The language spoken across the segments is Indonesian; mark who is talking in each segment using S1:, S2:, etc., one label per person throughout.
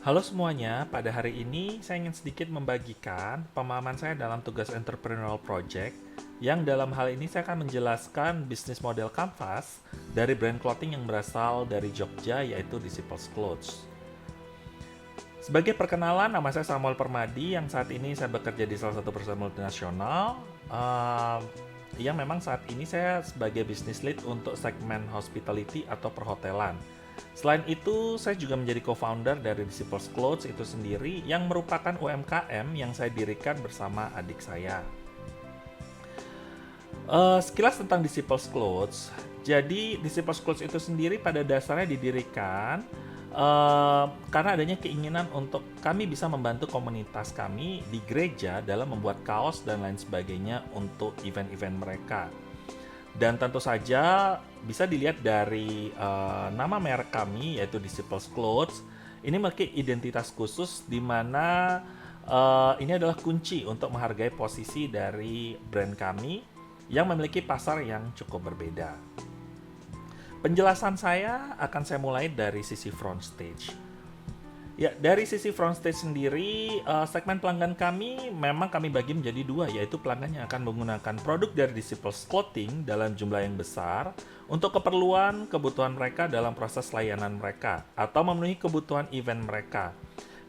S1: Halo semuanya, pada hari ini saya ingin sedikit membagikan pemahaman saya dalam tugas entrepreneurial project yang dalam hal ini saya akan menjelaskan bisnis model Canvas dari brand clothing yang berasal dari Jogja yaitu Disciples Clothes. Sebagai perkenalan, nama saya Samuel Permadi yang saat ini saya bekerja di salah satu perusahaan multinasional yang memang saat ini saya sebagai business lead untuk segmen hospitality atau perhotelan. Selain itu, saya juga menjadi co-founder dari Disciples Clothes itu sendiri yang merupakan UMKM yang saya dirikan bersama adik saya. Sekilas tentang Disciples Clothes. Jadi, Disciples Clothes itu sendiri pada dasarnya didirikan karena adanya keinginan untuk kami bisa membantu komunitas kami di gereja dalam membuat kaos dan lain sebagainya untuk event-event mereka. Dan tentu saja bisa dilihat dari nama merek kami yaitu Disciples Clothes. Ini memiliki identitas khusus di mana ini adalah kunci untuk menghargai posisi dari brand kami yang memiliki pasar yang cukup berbeda. Penjelasan saya akan saya mulai dari sisi front stage. Ya, dari sisi front stage sendiri, segmen pelanggan kami memang kami bagi menjadi dua, yaitu pelanggan yang akan menggunakan produk dari Disciples Clothing dalam jumlah yang besar untuk keperluan kebutuhan mereka dalam proses layanan mereka atau memenuhi kebutuhan event mereka.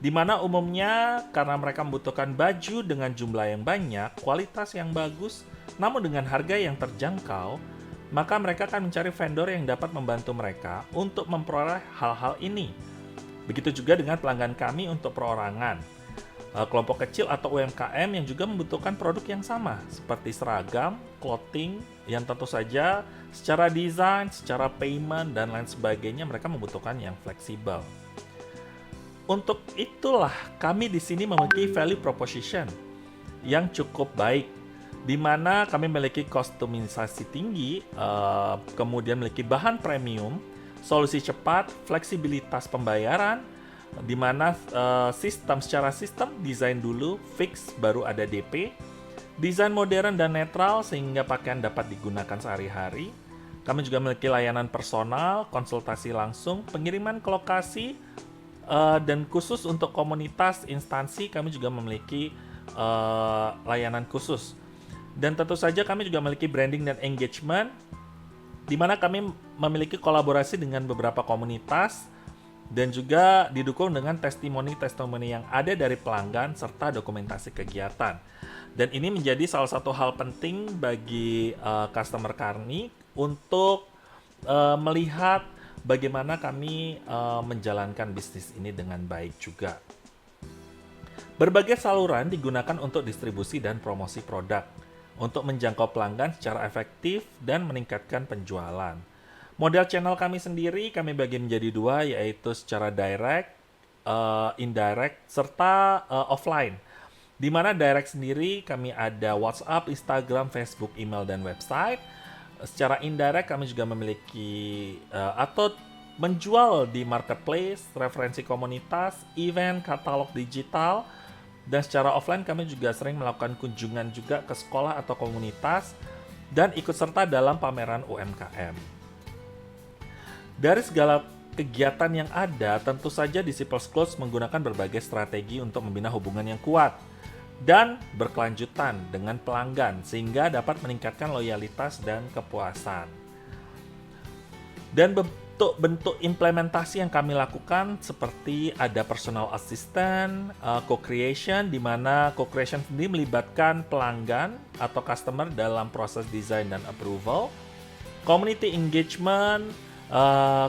S1: Di mana umumnya karena mereka membutuhkan baju dengan jumlah yang banyak, kualitas yang bagus, namun dengan harga yang terjangkau, maka mereka akan mencari vendor yang dapat membantu mereka untuk memperoleh hal-hal ini. Begitu juga dengan pelanggan kami untuk perorangan, kelompok kecil atau UMKM yang juga membutuhkan produk yang sama, seperti seragam, clothing, yang tentu saja secara desain, secara payment, dan lain sebagainya mereka membutuhkan yang fleksibel. Untuk itulah kami di sini memiliki value proposition yang cukup baik, di mana kami memiliki kustomisasi tinggi, kemudian memiliki bahan premium, solusi cepat, fleksibilitas pembayaran, di mana secara sistem desain dulu, fix baru ada DP, desain modern dan netral sehingga pakaian dapat digunakan sehari-hari. Kami juga memiliki layanan personal, konsultasi langsung, pengiriman ke lokasi, dan khusus untuk komunitas instansi kami juga memiliki layanan khusus. Dan tentu saja kami juga memiliki branding dan engagement, di mana kami memiliki kolaborasi dengan beberapa komunitas dan juga didukung dengan testimoni-testimoni yang ada dari pelanggan serta dokumentasi kegiatan. Dan ini menjadi salah satu hal penting bagi customer kami untuk melihat bagaimana kami menjalankan bisnis ini dengan baik juga. Berbagai saluran digunakan untuk distribusi dan promosi produk untuk menjangkau pelanggan secara efektif dan meningkatkan penjualan. Model channel kami sendiri kami bagi menjadi dua, yaitu secara direct, indirect, serta offline. Di mana direct sendiri kami ada WhatsApp, Instagram, Facebook, email, dan website. Secara indirect kami juga memiliki atau menjual di marketplace, referensi komunitas, event, katalog digital. Dan secara offline kami juga sering melakukan kunjungan juga ke sekolah atau komunitas dan ikut serta dalam pameran UMKM. Dari segala kegiatan yang ada, tentu saja Disciples Clothes menggunakan berbagai strategi untuk membina hubungan yang kuat dan berkelanjutan dengan pelanggan sehingga dapat meningkatkan loyalitas dan kepuasan. Dan bentuk implementasi yang kami lakukan seperti ada personal assistant, co-creation, di mana co-creation sendiri melibatkan pelanggan atau customer dalam proses desain dan approval. Community engagement,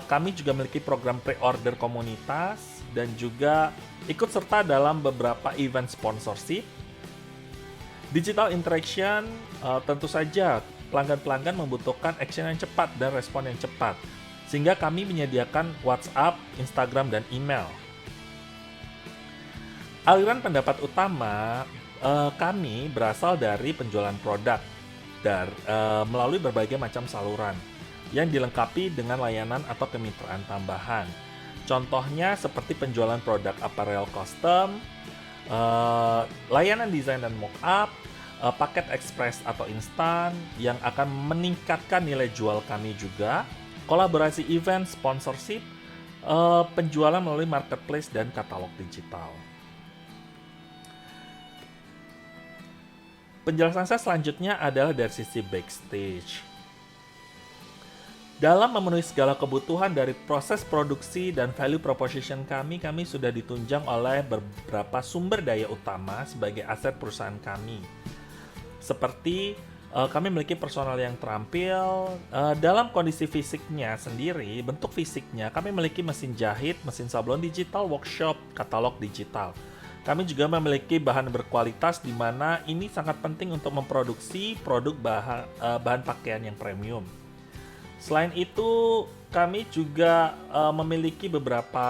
S1: kami juga memiliki program pre-order komunitas dan juga ikut serta dalam beberapa event sponsorship. Digital interaction, tentu saja pelanggan-pelanggan membutuhkan action yang cepat dan respon yang cepat, sehingga kami menyediakan WhatsApp, Instagram, dan email. Aliran pendapat utama kami berasal dari penjualan produk melalui berbagai macam saluran yang dilengkapi dengan layanan atau kemitraan tambahan. Contohnya seperti penjualan produk apparel custom, layanan desain dan mock-up, paket ekspres atau instan yang akan meningkatkan nilai jual kami juga, kolaborasi event, sponsorship, penjualan melalui marketplace dan katalog digital. Penjelasan saya selanjutnya adalah dari sisi backstage. Dalam memenuhi segala kebutuhan dari proses produksi dan value proposition kami sudah ditunjang oleh beberapa sumber daya utama sebagai aset perusahaan kami. Seperti kami memiliki personal yang terampil, dalam kondisi fisiknya sendiri, bentuk fisiknya, kami memiliki mesin jahit, mesin sablon digital, workshop, katalog digital. Kami juga memiliki bahan berkualitas di mana ini sangat penting untuk memproduksi produk bahan pakaian yang premium. Selain itu, kami juga memiliki beberapa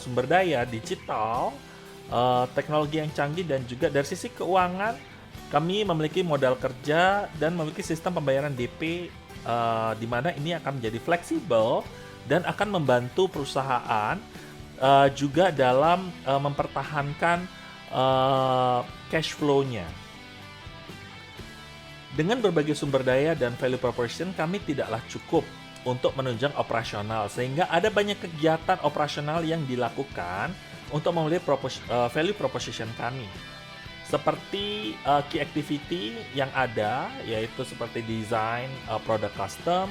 S1: sumber daya digital, teknologi yang canggih, dan juga dari sisi keuangan, kami memiliki modal kerja dan memiliki sistem pembayaran DP di mana ini akan menjadi fleksibel dan akan membantu perusahaan juga dalam mempertahankan cash flow-nya. Dengan berbagai sumber daya dan value proposition, kami tidaklah cukup untuk menunjang operasional, sehingga ada banyak kegiatan operasional yang dilakukan untuk memenuhi value proposition kami. Seperti key activity yang ada, yaitu seperti desain produk custom,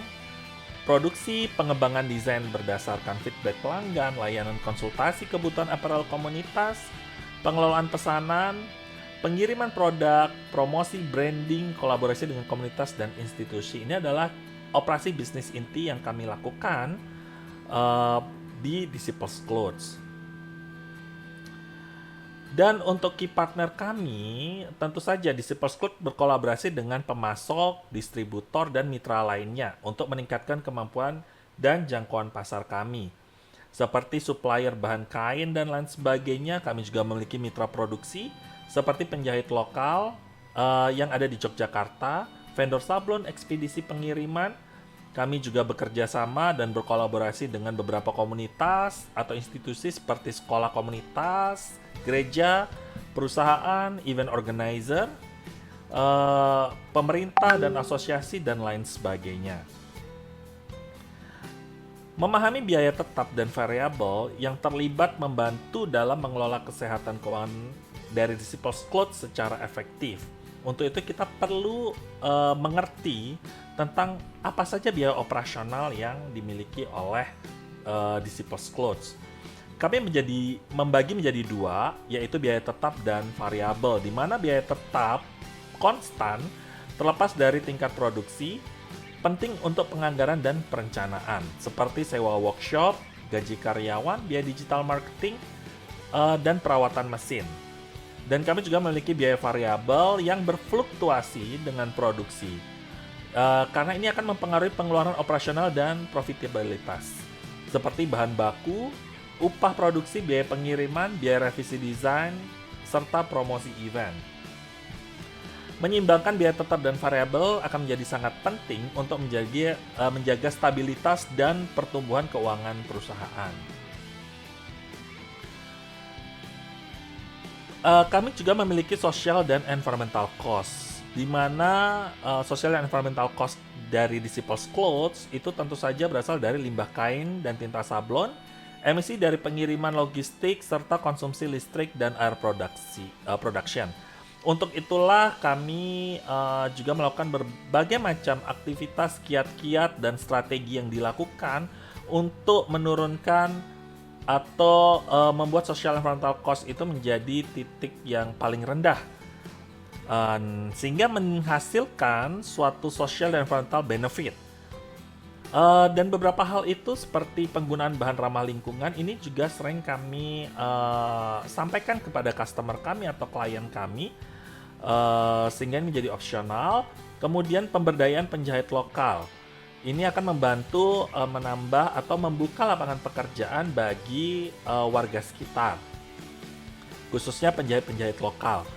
S1: produksi pengembangan desain berdasarkan feedback pelanggan, layanan konsultasi kebutuhan apparel komunitas, pengelolaan pesanan, pengiriman produk, promosi, branding, kolaborasi dengan komunitas dan institusi. Ini adalah operasi bisnis inti yang kami lakukan di Disciples Clothes. Dan untuk key partner kami, tentu saja Disciples Clothes berkolaborasi dengan pemasok, distributor, dan mitra lainnya untuk meningkatkan kemampuan dan jangkauan pasar kami. Seperti supplier bahan kain dan lain sebagainya, kami juga memiliki mitra produksi seperti penjahit lokal yang ada di Yogyakarta, vendor sablon, ekspedisi pengiriman. Kami juga bekerja sama dan berkolaborasi dengan beberapa komunitas atau institusi seperti sekolah komunitas, gereja, perusahaan, event organizer, pemerintah dan asosiasi, dan lain sebagainya. Memahami biaya tetap dan variabel yang terlibat membantu dalam mengelola kesehatan keuangan dari Disciples Clothes secara efektif. Untuk itu kita perlu mengerti tentang apa saja biaya operasional yang dimiliki oleh Disciples Clothes. Kami membagi menjadi dua, yaitu biaya tetap dan variabel, di mana biaya tetap konstan terlepas dari tingkat produksi, penting untuk penganggaran dan perencanaan, seperti sewa workshop, gaji karyawan, biaya digital marketing, dan perawatan mesin. Dan kami juga memiliki biaya variabel yang berfluktuasi dengan produksi, karena ini akan mempengaruhi pengeluaran operasional dan profitabilitas, seperti bahan baku, upah produksi, biaya pengiriman, biaya revisi desain, serta promosi event. Menyeimbangkan biaya tetap dan variabel akan menjadi sangat penting untuk menjaga stabilitas dan pertumbuhan keuangan perusahaan. Kami juga memiliki social dan environmental cost, di mana social dan environmental cost dari Disciples Clothes itu tentu saja berasal dari limbah kain dan tinta sablon, emisi dari pengiriman logistik, serta konsumsi listrik dan air production. Untuk itulah kami juga melakukan berbagai macam aktivitas, kiat-kiat, dan strategi yang dilakukan untuk menurunkan atau membuat social environmental cost itu menjadi titik yang paling rendah, sehingga menghasilkan suatu social dan environmental benefit. Dan beberapa hal itu seperti penggunaan bahan ramah lingkungan ini juga sering kami sampaikan kepada customer kami atau klien kami, sehingga ini menjadi opsional. Kemudian pemberdayaan penjahit lokal. Ini akan membantu menambah atau membuka lapangan pekerjaan bagi warga sekitar, khususnya penjahit-penjahit lokal.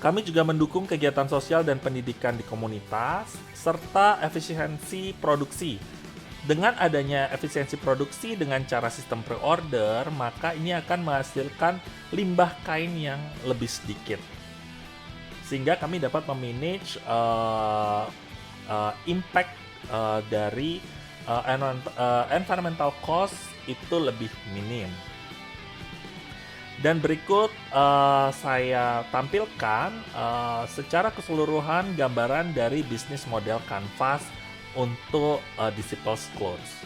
S1: Kami juga mendukung kegiatan sosial dan pendidikan di komunitas, serta efisiensi produksi. Dengan adanya efisiensi produksi dengan cara sistem pre-order, maka ini akan menghasilkan limbah kain yang lebih sedikit. Sehingga kami dapat memanage impact dari environmental cost itu lebih minim. Dan berikut saya tampilkan secara keseluruhan gambaran dari bisnis model Canvas untuk Disciples Clothes.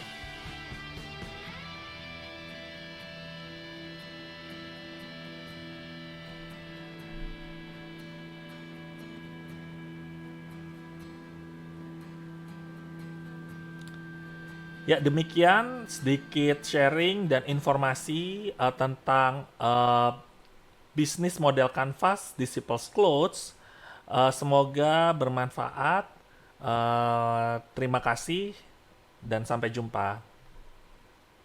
S1: Ya, demikian sedikit sharing dan informasi tentang bisnis model Canvas Disciples Clothes. Semoga bermanfaat. Terima kasih dan sampai jumpa.